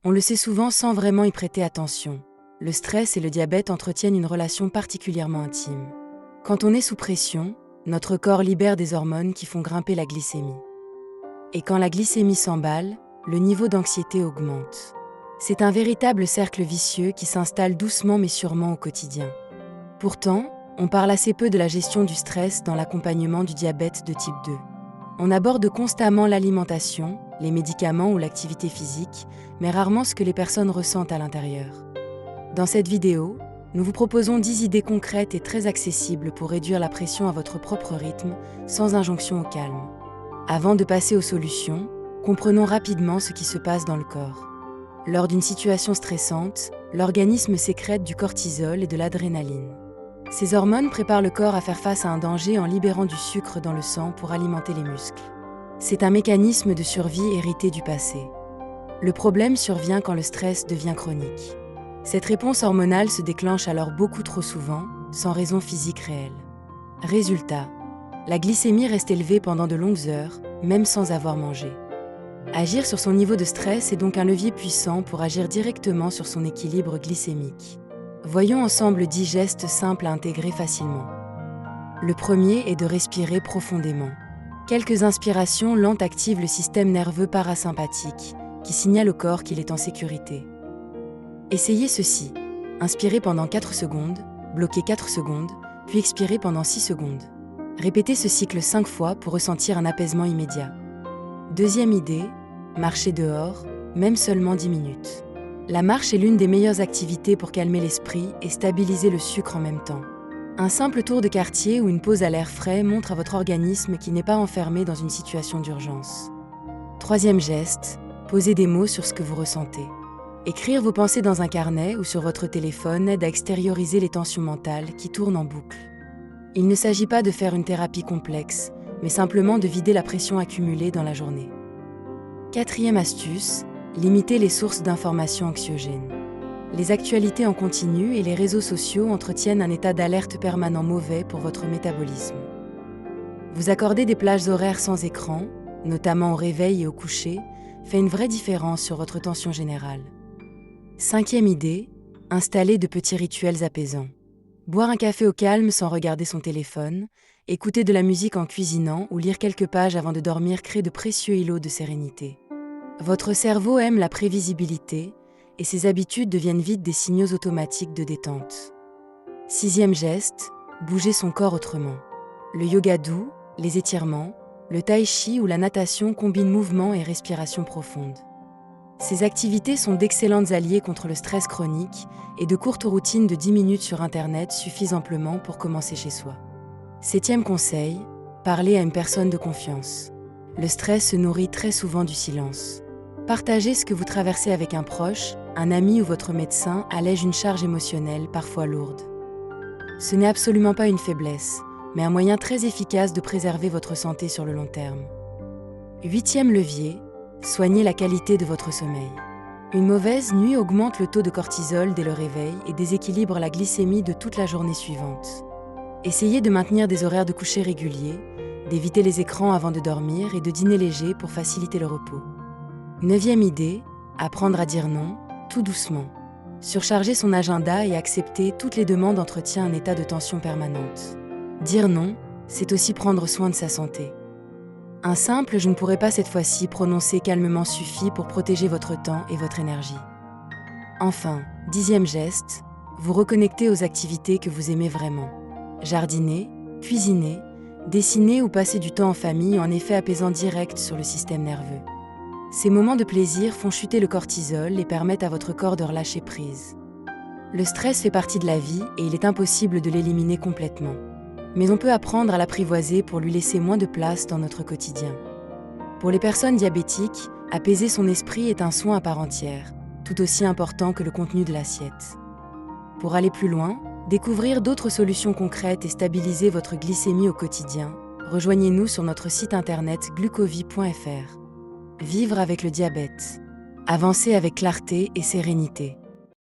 On le sait souvent sans vraiment y prêter attention. Le stress et le diabète entretiennent une relation particulièrement intime. Quand on est sous pression, notre corps libère des hormones qui font grimper la glycémie. Et quand la glycémie s'emballe, le niveau d'anxiété augmente. C'est un véritable cercle vicieux qui s'installe doucement mais sûrement au quotidien. Pourtant, on parle assez peu de la gestion du stress dans l'accompagnement du diabète de type 2. On aborde constamment l'alimentation, les médicaments ou l'activité physique, mais rarement ce que les personnes ressentent à l'intérieur. Dans cette vidéo, nous vous proposons 10 idées concrètes et très accessibles pour réduire la pression à votre propre rythme, sans injonction au calme. Avant de passer aux solutions, comprenons rapidement ce qui se passe dans le corps. Lors d'une situation stressante, l'organisme sécrète du cortisol et de l'adrénaline. Ces hormones préparent le corps à faire face à un danger en libérant du sucre dans le sang pour alimenter les muscles. C'est un mécanisme de survie hérité du passé. Le problème survient quand le stress devient chronique. Cette réponse hormonale se déclenche alors beaucoup trop souvent, sans raison physique réelle. Résultat, la glycémie reste élevée pendant de longues heures, même sans avoir mangé. Agir sur son niveau de stress est donc un levier puissant pour agir directement sur son équilibre glycémique. Voyons ensemble 10 gestes simples à intégrer facilement. Le premier est de respirer profondément. Quelques inspirations lentes activent le système nerveux parasympathique, qui signale au corps qu'il est en sécurité. Essayez ceci. Inspirez pendant 4 secondes, bloquez 4 secondes, puis expirez pendant 6 secondes. Répétez ce cycle 5 fois pour ressentir un apaisement immédiat. Deuxième idée, marcher dehors, même seulement 10 minutes. La marche est l'une des meilleures activités pour calmer l'esprit et stabiliser le sucre en même temps. Un simple tour de quartier ou une pause à l'air frais montre à votre organisme qu'il n'est pas enfermé dans une situation d'urgence. Troisième geste, posez des mots sur ce que vous ressentez. Écrire vos pensées dans un carnet ou sur votre téléphone aide à extérioriser les tensions mentales qui tournent en boucle. Il ne s'agit pas de faire une thérapie complexe, mais simplement de vider la pression accumulée dans la journée. Quatrième astuce, limitez les sources d'informations anxiogènes. Les actualités en continu et les réseaux sociaux entretiennent un état d'alerte permanent mauvais pour votre métabolisme. Vous accorder des plages horaires sans écran, notamment au réveil et au coucher, fait une vraie différence sur votre tension générale. Cinquième idée, installer de petits rituels apaisants. Boire un café au calme sans regarder son téléphone, écouter de la musique en cuisinant ou lire quelques pages avant de dormir crée de précieux îlots de sérénité. Votre cerveau aime la prévisibilité et ces habitudes deviennent vite des signaux automatiques de détente. Sixième geste, bouger son corps autrement. Le yoga doux, les étirements, le tai chi ou la natation combinent mouvement et respiration profonde. Ces activités sont d'excellentes alliées contre le stress chronique et de courtes routines de 10 minutes sur Internet suffisent amplement pour commencer chez soi. Septième conseil, parler à une personne de confiance. Le stress se nourrit très souvent du silence. Partager ce que vous traversez avec un proche, un ami ou votre médecin allège une charge émotionnelle parfois lourde. Ce n'est absolument pas une faiblesse, mais un moyen très efficace de préserver votre santé sur le long terme. Huitième levier, soignez la qualité de votre sommeil. Une mauvaise nuit augmente le taux de cortisol dès le réveil et déséquilibre la glycémie de toute la journée suivante. Essayez de maintenir des horaires de coucher réguliers, d'éviter les écrans avant de dormir et de dîner léger pour faciliter le repos. Neuvième idée, apprendre à dire non, tout doucement. Surcharger son agenda et accepter toutes les demandes entretient un état de tension permanente. Dire non, c'est aussi prendre soin de sa santé. Un simple « je ne pourrai pas cette fois-ci » prononcé calmement suffit pour protéger votre temps et votre énergie. Enfin, 10e geste, vous reconnectez aux activités que vous aimez vraiment. Jardiner, cuisiner, dessiner ou passer du temps en famille ont un effet apaisant direct sur le système nerveux. Ces moments de plaisir font chuter le cortisol et permettent à votre corps de relâcher prise. Le stress fait partie de la vie et il est impossible de l'éliminer complètement. Mais on peut apprendre à l'apprivoiser pour lui laisser moins de place dans notre quotidien. Pour les personnes diabétiques, apaiser son esprit est un soin à part entière, tout aussi important que le contenu de l'assiette. Pour aller plus loin, découvrir d'autres solutions concrètes et stabiliser votre glycémie au quotidien, rejoignez-nous sur notre site internet glucovie.fr. Vivre avec le diabète. Avancer avec clarté et sérénité.